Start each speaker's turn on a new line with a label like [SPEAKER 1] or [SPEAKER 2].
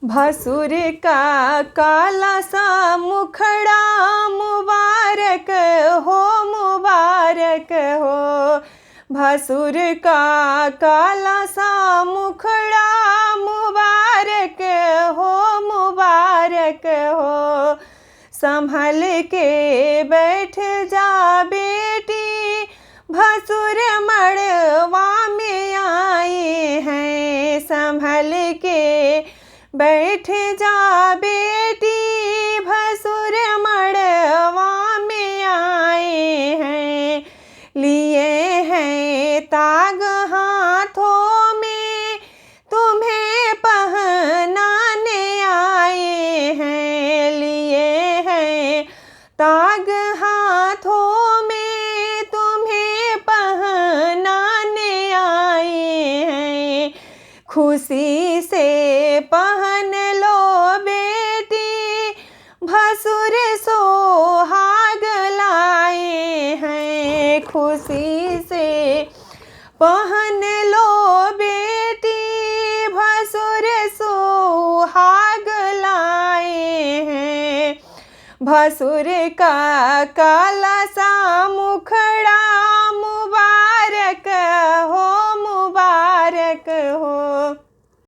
[SPEAKER 1] भसुर का काला सा मुखड़ा मुबारक हो, मुबारक हो। भसुर का काला सा मुखड़ा मुबारक हो, मुबारक हो। संभल के बैठ जा बेटी, भसुर मड़वा में आए हैं। संभल के बैठ जा बेटी, भसुर मड़वा में आए हैं। लिए हैं ताग हाथों में, तुम्हें पहनाने आए हैं। लिए हैं ताग हाथों में, तुम्हें पहनाने आए हैं। खुशी से पहन लो बेटी, भसुर सोहाग लाए हैं। खुशी से पहन लो बेटी, भसुर सोहाग लाए हैं। भसुर का काला सा मुखड़ा